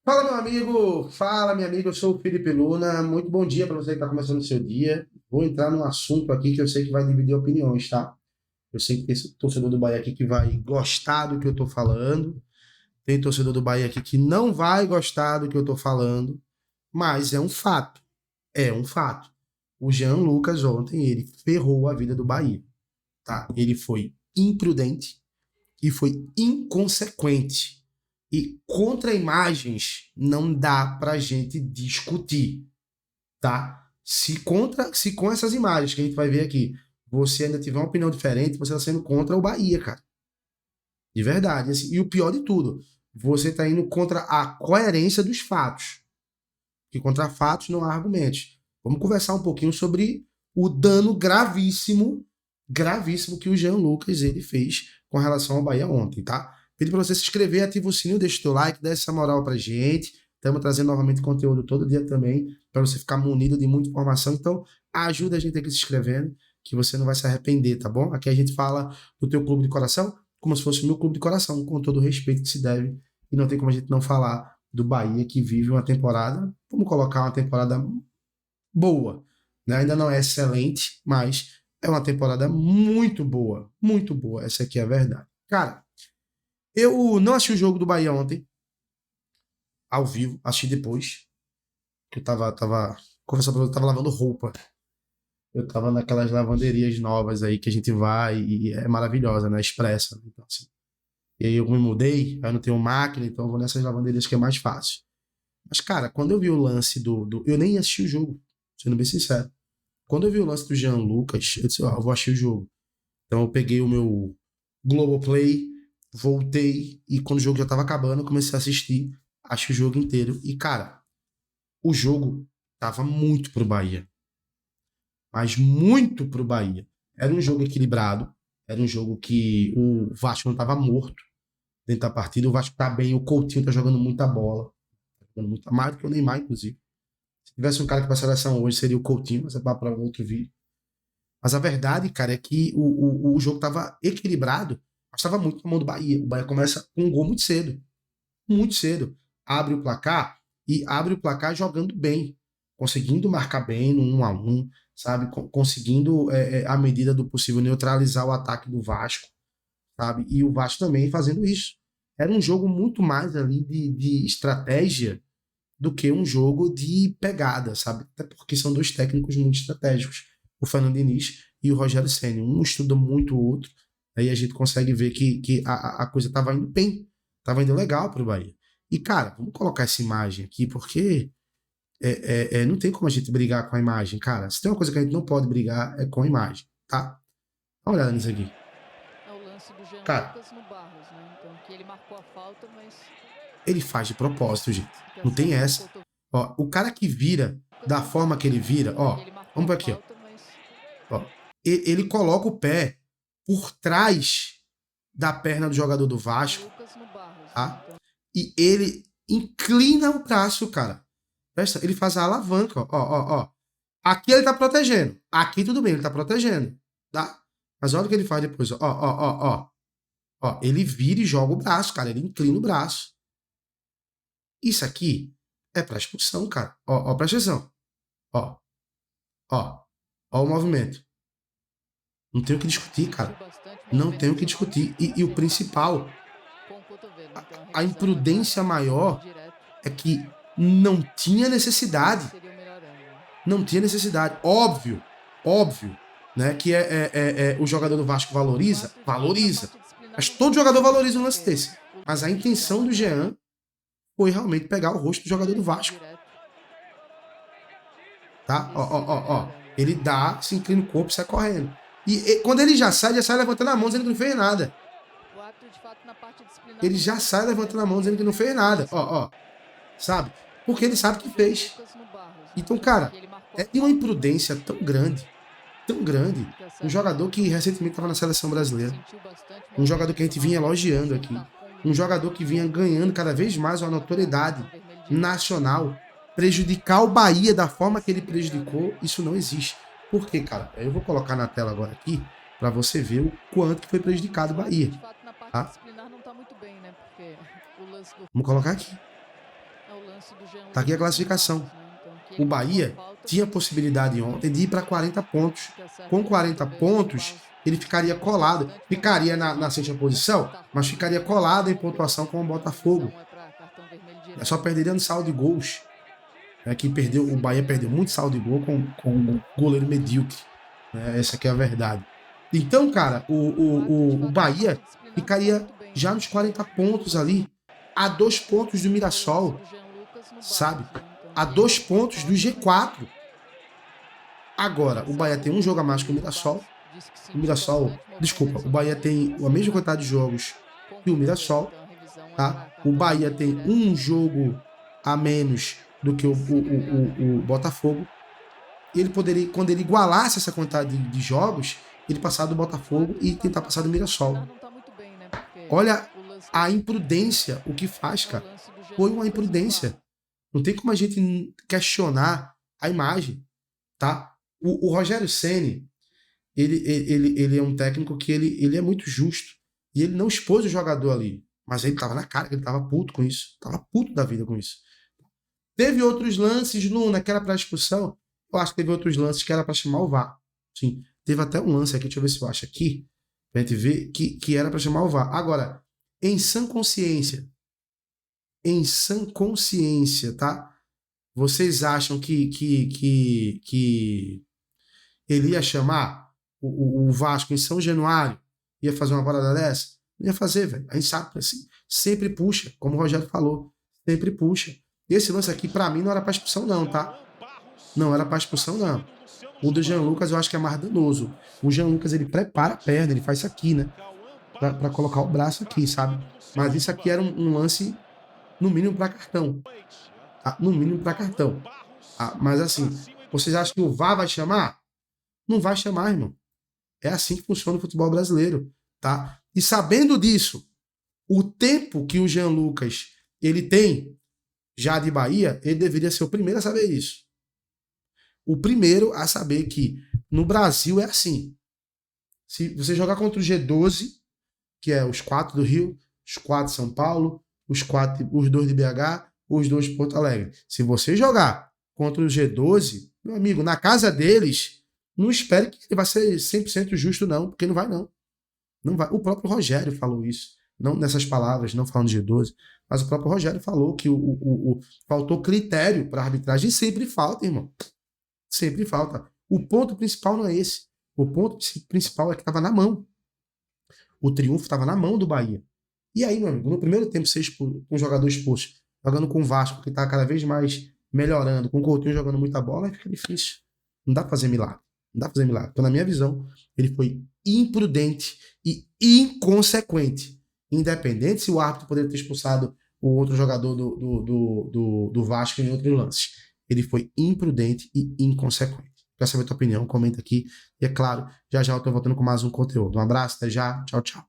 Fala, meu amigo! Fala, minha amiga. Eu sou o Felipe Luna. Muito bom dia para você que está começando o seu dia. Vou entrar num assunto aqui que eu sei que vai dividir opiniões, tá? Eu sei que tem esse torcedor do Bahia aqui que vai gostar do que eu tô falando. Tem torcedor do Bahia aqui que não vai gostar do que eu tô falando. Mas é um fato. É um fato. O Jean Lucas ontem, ele ferrou a vida do Bahia, tá? Ele foi imprudente e foi inconsequente. E contra imagens não dá pra gente discutir, tá? Se com essas imagens que a gente vai ver aqui, você ainda tiver uma opinião diferente, você tá sendo contra o Bahia, cara. De verdade. Assim, e o pior de tudo, você tá indo contra a coerência dos fatos. Que contra fatos não há argumentos. Vamos conversar um pouquinho sobre o dano gravíssimo, gravíssimo que o Jean Lucas ele fez com relação ao Bahia ontem, tá? Pedi para você se inscrever, ativa o sininho, deixa o teu like, dá essa moral pra gente. Estamos trazendo novamente conteúdo todo dia também, para você ficar munido de muita informação. Então, ajuda a gente aqui se inscrevendo, que você não vai se arrepender, tá bom? Aqui a gente fala do teu clube de coração, como se fosse o meu clube de coração, com todo o respeito que se deve. E não tem como a gente não falar do Bahia, que vive uma temporada, vamos colocar uma temporada boa, né? Ainda não é excelente, mas é uma temporada muito boa, essa aqui é a verdade. Cara, eu não assisti o jogo do Bahia ontem, ao vivo, assisti depois, que eu tava conversando com você, eu tava lavando roupa, eu tava naquelas lavanderias novas aí que a gente vai e é maravilhosa, né? Expressa, né? Então, assim, e aí eu me mudei, aí eu não tenho máquina, então eu vou nessas lavanderias que é mais fácil. Mas, cara, quando eu vi o lance eu nem assisti o jogo, sendo bem sincero. Quando eu vi o lance do Jean Lucas, eu disse, ó, eu vou assistir o jogo. Então eu peguei o meu Globoplay, voltei, e quando o jogo já tava acabando, eu comecei a assistir, acho o jogo inteiro. E, cara, o jogo tava muito pro Bahia. Mas muito pro Bahia. Era um jogo equilibrado, era um jogo que o Vasco não tava morto dentro da partida. O Vasco tá bem, o Coutinho tá jogando muita bola. Tá jogando muito, mais do que o Neymar, inclusive. Se tivesse um cara que pra seleção hoje, seria o Coutinho, mas é para outro vídeo. Mas a verdade, cara, é que o jogo tava equilibrado, mas tava muito na mão do Bahia. O Bahia começa com um gol muito cedo. Muito cedo. Abre o placar e abre o placar jogando bem. Conseguindo marcar bem no 1-1, sabe? Conseguindo, à medida do possível, neutralizar o ataque do Vasco, sabe? E o Vasco também fazendo isso. Era um jogo muito mais ali de estratégia do que um jogo de pegada, sabe? Até porque são dois técnicos muito estratégicos, o Fernando Diniz e o Rogério Ceni. Um estuda muito o outro, aí a gente consegue ver que a coisa estava indo bem, estava indo legal para o Bahia. E, cara, vamos colocar essa imagem aqui, porque não tem como a gente brigar com a imagem, cara. Se tem uma coisa que a gente não pode brigar é com a imagem, tá? Dá uma olhada nisso aqui. É o lance do Jean Cara, Lucas no Barros, né? Então, que ele marcou a falta, mas ele faz de propósito, gente. que Não tem acertou o essa. cotovelo Ó, o cara que vira da no forma que ele Barros, né? vira, Então, que ó, ele marcou vamos a por aqui, ó. falta, mas Ó, ele coloca o pé por trás da perna do jogador do Jean Vasco, Lucas no Barros, né? tá? Então, E ele inclina o braço, cara. Presta, ele faz a alavanca, ó. Aqui ele tá protegendo. Aqui tudo bem, ele tá protegendo, tá? Mas olha o que ele faz depois, ó. Ó, ele vira e joga o braço, cara. Ele inclina o braço. Isso aqui é pra expulsão, cara. Ó, presta atenção. Ó, ó. Ó o movimento. Não tem o que discutir, sentiu cara. bastante Não tem o que movimentação, mas discutir. E o acertar principal, com o cotovelo. Então, a a revisão imprudência foi maior direto é que não tinha e necessidade. seria o melhor ângulo. Não tinha necessidade. Óbvio, né? Que o jogador do Vasco valoriza, 4, de fato, na valoriza. parte disciplinar Mas não tá todo muito jogador bem, né? valoriza um lance Porque desse. o Mas a lance do Jean intenção do Lucas Jean foi realmente pegar o rosto do jogador do foi Vasco, direto tá? e seria o melhor Ó. ângulo. Ele dá, se inclina o corpo e sai correndo. E quando ele já sai levantando a mão dizendo que não fez nada. O árbitro, de fato, na parte disciplinar Ele não tá já muito sai bem, né? levantando a mão dizendo que não fez Porque o nada. lance Ó. Sabe? Porque foi ele o sabe lance que do Jean fez. Lucas no Barros, né? Então, Então, que cara, ele marcou é a de uma falta, imprudência tão grande. que Um acerta o jogador que cotovelo. recentemente estava na seleção brasileira. Sentiu bastante Um jogador que a movimentação, gente vinha mas elogiando aqui. acertar Um jogador que vinha ganhando cada vez mais uma notoriedade cartão vermelho direto nacional. Prejudicar o Bahia da forma e que ele seria o melhor prejudicou, ângulo. isso não existe. Por quê, cara? Eu vou colocar na tela agora aqui para você ver o quanto que foi prejudicado o O árbitro, Bahia. de fato, na parte Tá? disciplinar não tá muito bem, né? Porque o lance do Vamos colocar aqui. É o lance do Jean Tá aqui a Lucas classificação. Marques, né? Então, que O ele Bahia pegou a falta, tinha possibilidade ontem de ir para 40 pontos. que acerta Com o 40 cotovelo do pontos, Barros. ele ficaria colado. Ficaria na sexta posição, mas ficaria colado em pontuação com o Botafogo. Revisão é pra cartão vermelho É só direto. perderia no saldo de gols. É que perdeu, o Bahia perdeu muito saldo de gol com o goleiro medíocre. Essa aqui é a verdade. Então, cara, o Bahia ficaria já nos 40 pontos ali, a 2 pontos do Mirassol, sabe? A 2 pontos do G4. Agora, o Bahia tem um jogo a mais que o Mirassol. O Mirassol, desculpa, o Bahia tem a mesma quantidade de jogos que o Mirassol, tá? O Bahia tem um jogo a menos do que o Botafogo. E ele poderia, quando ele igualasse essa quantidade de jogos, ele passar do Botafogo e tentar passar do Mirassol. Olha a imprudência, o que faz, cara. Foi uma imprudência. Não tem como a gente questionar a imagem, tá? O Rogério Ceni, ele é um técnico que ele é muito justo. E ele não expôs o jogador ali. Mas ele tava na cara, ele tava puto com isso. Tava puto da vida com isso. Teve outros lances, Luna, que era pra expulsão. Eu acho que teve outros lances que era pra chamar o VAR. Sim, teve até um lance aqui, deixa eu ver se eu acho aqui, pra gente ver, que era pra chamar o VAR. Agora, em sã consciência, tá? Vocês acham que ele ia chamar o Vasco em São Januário, ia fazer uma parada dessa? Não ia fazer, velho. A gente sabe, assim, sempre puxa, como o Rogério falou, sempre puxa. E esse lance aqui, pra mim, não era pra expulsão não, tá? Não era pra expulsão não. O do Jean Lucas eu acho que é mais danoso. O Jean Lucas, ele prepara a perna, ele faz isso aqui, né? Pra colocar o braço aqui, sabe? Mas isso aqui era um lance, no mínimo, pra cartão. Tá? No mínimo, pra cartão. Tá? Mas assim, vocês acham que o VAR vai chamar? Não vai chamar, irmão. É assim que funciona o futebol brasileiro, tá? E sabendo disso, o tempo que o Jean Lucas ele tem já de Bahia, ele deveria ser o primeiro a saber isso. O primeiro a saber que no Brasil é assim. Se você jogar contra o G12, que é os 4 do Rio, os 4 de São Paulo, os 2 de BH, os 2 de Porto Alegre. Se você jogar contra o G12, meu amigo, na casa deles, não espere que ele vai ser 100% justo não, porque não vai não. Não vai. O próprio Rogério falou isso. Não nessas palavras, não falando de G12, mas o próprio Rogério falou que faltou critério para a arbitragem. E sempre falta, irmão. Sempre falta. O ponto principal não é esse. O ponto principal é que estava na mão. O triunfo estava na mão do Bahia. E aí, meu amigo, no primeiro tempo, você com um jogador expulso, jogando com o Vasco, que está cada vez mais melhorando, com o Coutinho jogando muita bola, aí fica difícil. Não dá pra fazer milagre. Não dá pra fazer milagre. Então, na minha visão, ele foi imprudente e inconsequente. Independente se o árbitro poderia ter expulsado o outro jogador do Vasco em outros lances. Ele foi imprudente e inconsequente. Quer saber a tua opinião? Comenta aqui. E é claro, já já eu tô voltando com mais um conteúdo. Um abraço, até já. Tchau, tchau.